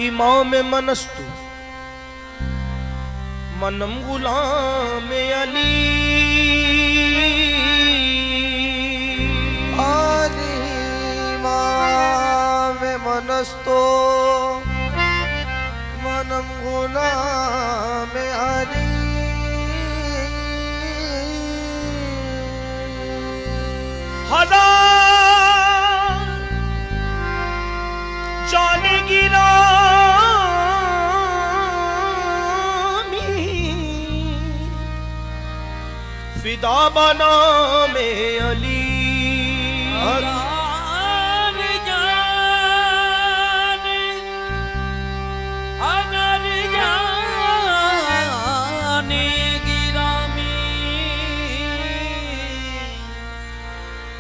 इमाम मनस्तु मनम गुलाम अली इमाम मनस्तु मनम गुलाम अली हजार जाने गिरामी फिदा बना में अली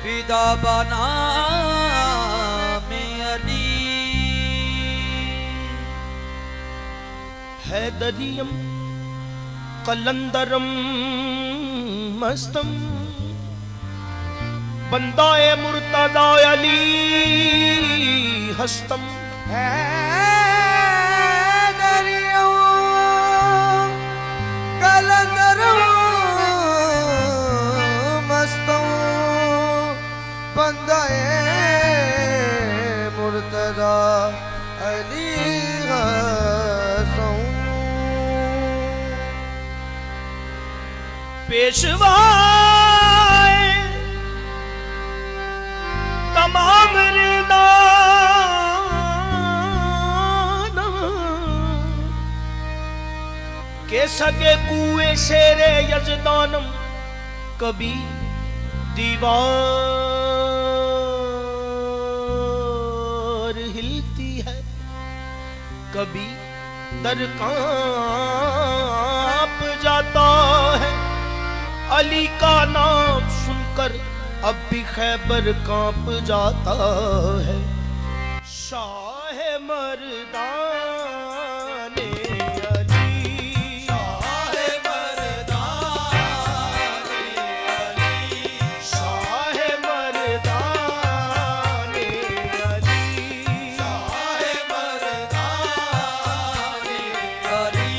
फिदा बना में अली हैदरियम कलंदरम मस्तम बंदाए मुर्तदा अली हस्तम हैदरियम कलंदरम मस्तम बंदाए मुर्तदा अली हस्तम पेशवा तमाम रिदाना के सगे कुए शेरे यजदानम कभी दीवार हिलती है कभी दर कांप जाता है अली का नाम सुनकर अब भी खैबर कांप जाता है शाह मर्दाने अली शाह मर्दाने अली शाह मर्दाने अली शाह मर्दाने अली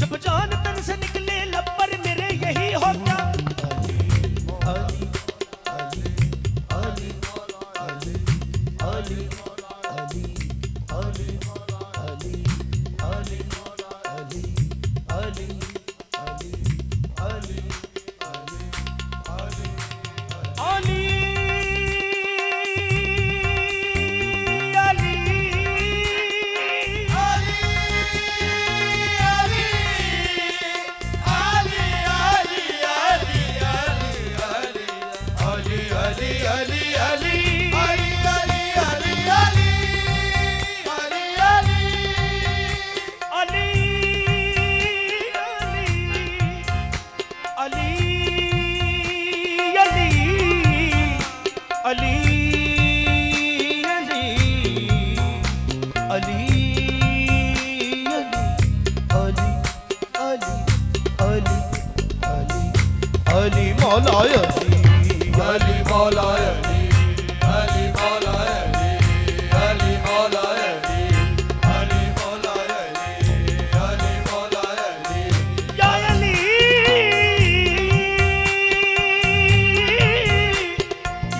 जब जान तन से निकले लब पर मेरे यही अली मौला अली अली मौला अली अली मौला अली अली मौला अली अली मौला अली अली मौला अली या अली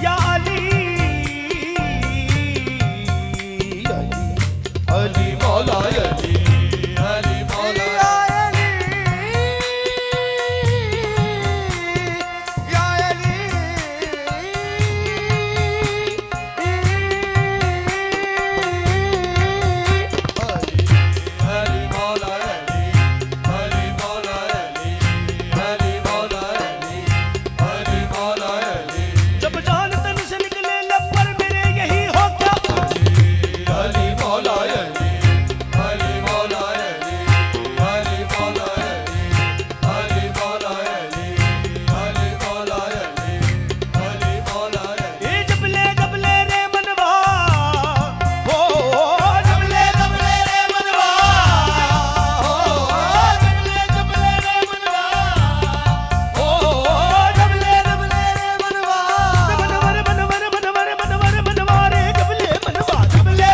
या अली अली मौला अली अली मौला अली मौला अली अली मौला अली अली मौला अली अली मौला अली जब जान तन से निकले लब पर मेरे यही हो क्या अली मौला अली अली मौला अली अली मौला अली अली मौला अली अली मौला अली अली मौला अली ए जबले रे मनवा हो जबले रे मनवा हो जबले रे मनवा हो जबले रे मनवा मनवर मनवर मनवर मनवर मनवा रे जबले मनवा जबले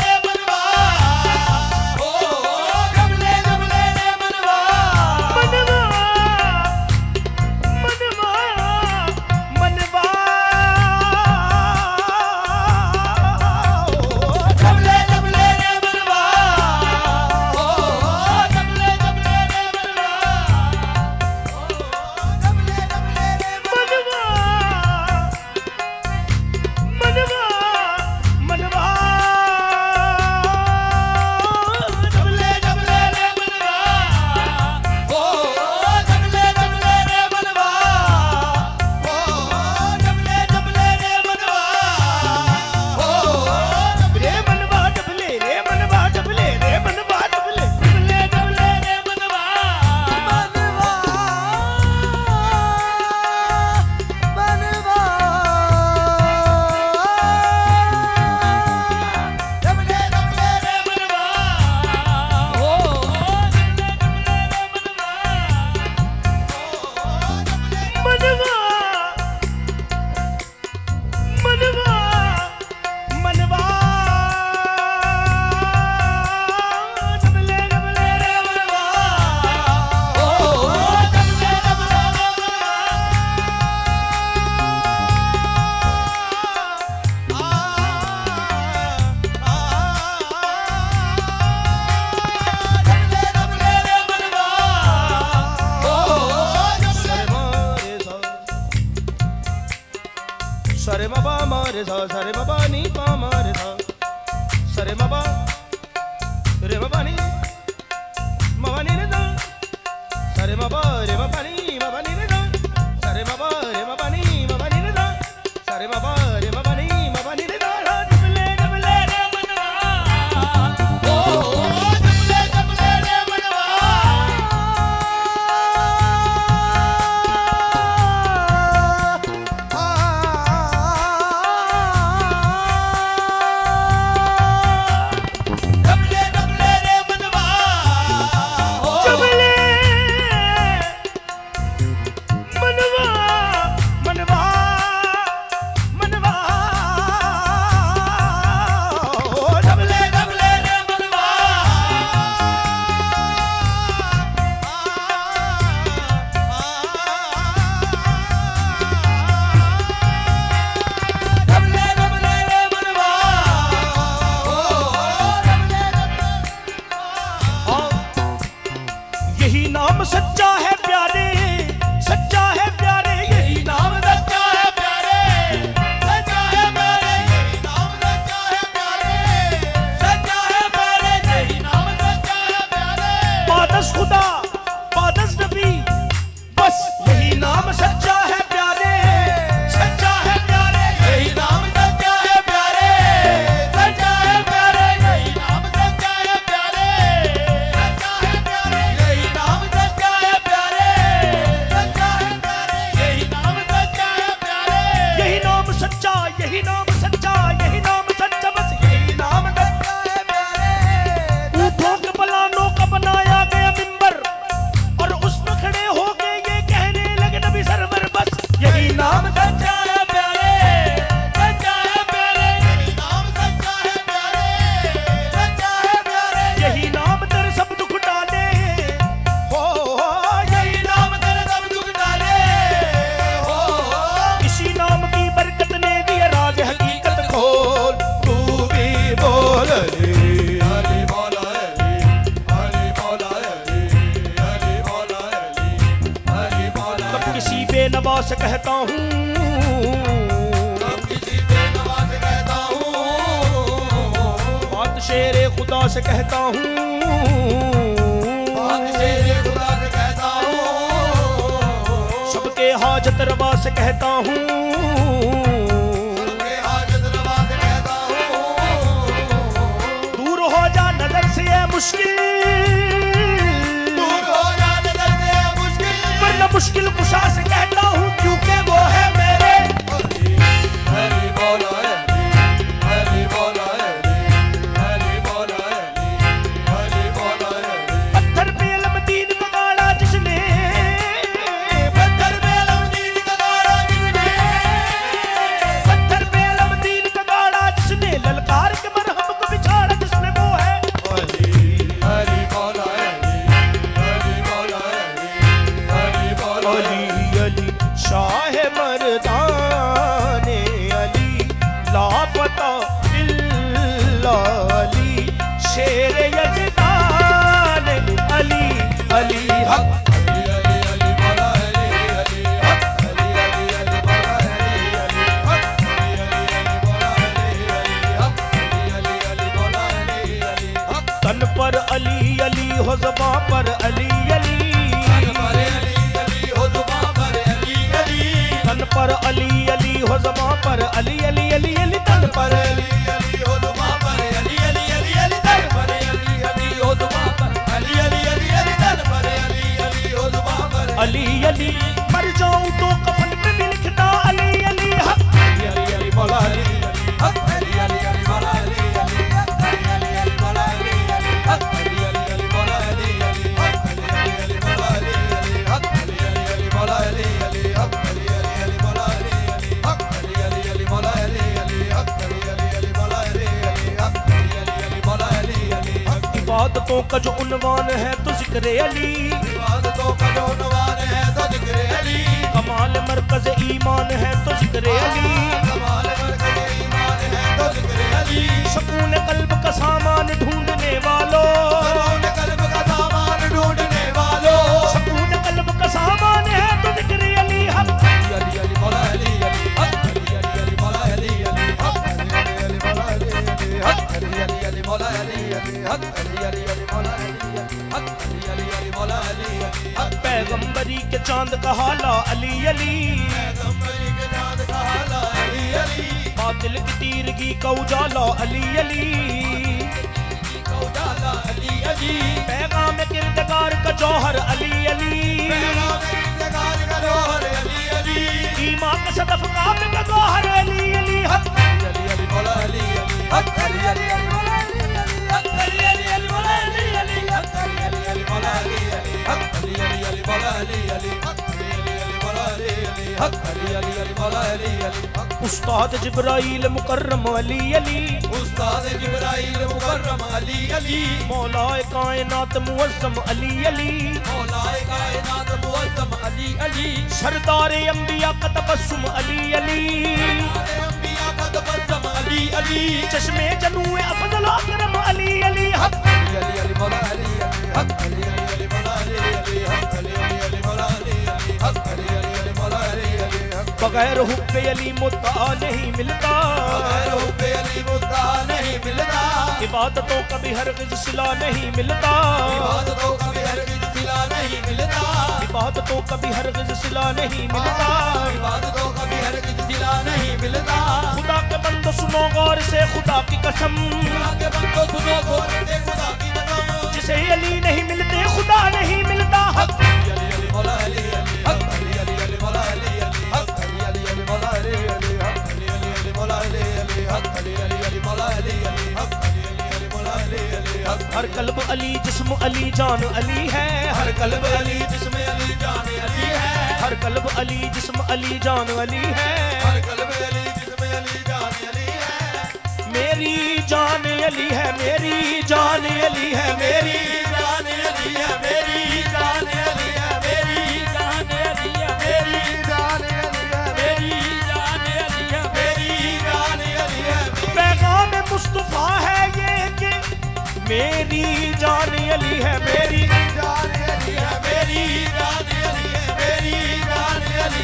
रे मनवा हो जबले रे मनवा मनवा मनवा मनवा जबले रे मनवा हो जबले रे मनवा जबले रे मनवा हो जबले रे मनवा हो जबले रे मनवा हो रे मनवा जबले रे मनवा जबले रे मनवा जबले रे मनवा सरे बाबा मारे सा सरे बाबा नी पा मारे सा सरे बाबा रे बाबा नी रे सा सरे बाबा रे बाबा नी रे सा सरे बाबा रे बाबा नी रे सा सरे बाबा रे बाबा नी रे सा जबले रे मनवा ओ जबले रे मनवा जबले रे मनवा बेनवा से कहता हूँ, अब किसी बेनवा से कहता हूँ, बात शेरे खुदा से कहता हूँ, बात शेरे खुदा से कहता हूँ, सबके हाजत रवा से कहता हूँ, सबके हाजत रवा से कहता हूँ, दूर हो जा नजर से ये मुश्किल, दूर हो जा नजर से मुश्किल, वरना मुश्किल कुशा से कहता हूँ, क्योंकि वो है मेरे। हरि मौला अली, हरि मौला अली, हरि मौला अली, हरि मौला अली। पत्थर पे अलम दीन का गाड़ा जिसने, पत्थर पे अलम दीन का गाड़ा जिसने, पत्थर पे अलम दीन का गाड़ा जिसने, ललकार के मरहम को बिछाड़ा जिसने, वो है अली, हरि मौला अली, हरि मौला अली, हरि मौला अली। अली शाह मर्दाने अली, लापता इल्ला अली, शेर यज़दान अली। अली हक अली, अली, अली मौला अली, अली हक, अली, अली, अली मौला अली, अली हक, अली, अली, अली मौला अली, अली हक, अली, अली, अली मौला अली, अली हक। तन पर अली अली हो ज़बां पर अली अली, हमारे अली, अली हो जुबां पर अली, अली तन पर अली अली हो ज़बां पर अली अली अली अली, तन पर अली, अली हो जुबां पर अली, अली, अली, अली दर पर अली, अली हो जुबां पर अली, अली, अली, अली दर पर अली, अली हो जुबां पर अली अली। मर जाऊं तो कफन पे भी लिखना अली अली हक, अली, अली, अली मौला अली, अली हक, अली, अली, अली मौला अली, अली हक, अली, अली, अली मौला अली, अली हक, अली, अली, अली मौला अली, अली हक, अली, अली, अली मौला अली, अली हक, अली, अली, अली मौला अली, अली हक, अली, अली, अली मौला अली, अली हक, अली, अली, अली मौला अली, अली हक, अली, अली, अली मौला अली, अली हक, अली, अली, अली मौला अली, अली हक। इबादतों का जो उन्वान है तो जिक्र अली, इबादतों का जो उन्वान है तो जिक्र अली, कमाल मरकज ईमान है तो जिक्र अली, कमाल मरकज़ ईमान है तो जिक्र अली, सुकून कल्ब का सामान ढूंढने वालों, सुकून कल्ब का सामान ढूंढने वालों, सुकून कल्ब का सामान है तो जिक्र अली हक। अली, अली मौला अली, अली हक, अली, अली, अली मौला अली, अली हक, अली, अली, अली मौला अली, अली हक, अली, अली, अली मौला अली, अली हक, अली, अली, अली मौला अली, अली हक, अली, अली, अली मौला अली, अली हक। पैगंबरी के चांद का हाला अली अली, पैगंबरी के चाँद का हाला अली, अली बातिल की तीरगी का उजाला अली अली, का उजाला अली, अली पैगाम किरदगार का जौहर अली अली, पैगाम इंतजार का जौहर अली, अली ईमान का सदफ काबे का गौहर अली अली हक। अली, अली मौला अली, अली हक, अली, अली, अली मौला अली, अली हक, अली, अली, अली मौला अली, अली हक, अली, अली, अली मौला अली, अली हक, अली, अली, अली मौला अली, अली हक, अली, अली, अली मौला अली, अली हक, अली, अली, अली मौला अली, अली हक। उस्ताद जिब्राइल मुकर्रम अली अली, उस्ताद जिब्राइल मुकर्रम अली, अली मौलाए कायनात मुअज़्ज़म अली अली, मौलाए कायनात मुअज़्ज़म अली, अली सरदार अंबिया का तबस्सुम अली अली, सारे अंबिया का तबस्सुम अली, अली चश्मे जनूए अफजल अकरम अली अली हक। अली, अली, अली मौला अली, अली हक, अली, अली, अली मौला अली, अली हक, अली, अली, अली मौला अली, अली हक, अली, अली, अली मौला अली, अली हक। बगैर हुब्बे अली मुद्दा नहीं मिलता, बगैर हुब्बे अली मुद्दा नहीं मिलता, इबादतों का भी हरगिज़ सिला नहीं मिलता, इबादतों का भी हरगिज़ सिला नहीं मिलता, इबादतों का भी हरगिज़ सिला नहीं मिलता, इबादतों का भी हरगिज़ सिला नहीं मिलता। खुदा के बंदो सुनो गौर से खुदा की कसम, खुदा के बंदो सुनो गौर से खुदा की कसम, जिसे अली नहीं मिलते खुदा नहीं मिलता हक। अली, अली मौला अली, अली हक, अली, अली, अली मौला अली, अली हक, अली, अली, अली मौला अली, अली हक, अली, अली, अली मौला अली, अली हक, अली, अली, अली मौला अली, अली हक, अली, अली, अली मौला अली, अली हक। हर कल्ब अली जिस्म अली जान अली है, हर कल्ब अली जिसमें अली जान अली है, हर कल्ब अली जिस्म अली जान अली है, हर कल्ब अली जिसमें अली जान अली है, मेरी जान अली है, मेरी जान अली है, मेरी जान अली है, मेरी जान अली है, मेरी जान अली है, मेरी जान अली है, मेरी जान अली है, मेरी जान अली है। पैगाम मुस्तफा है ये कि मेरी जान अली है, मेरी जान अली है, मेरी जान अली है, मेरी जान अली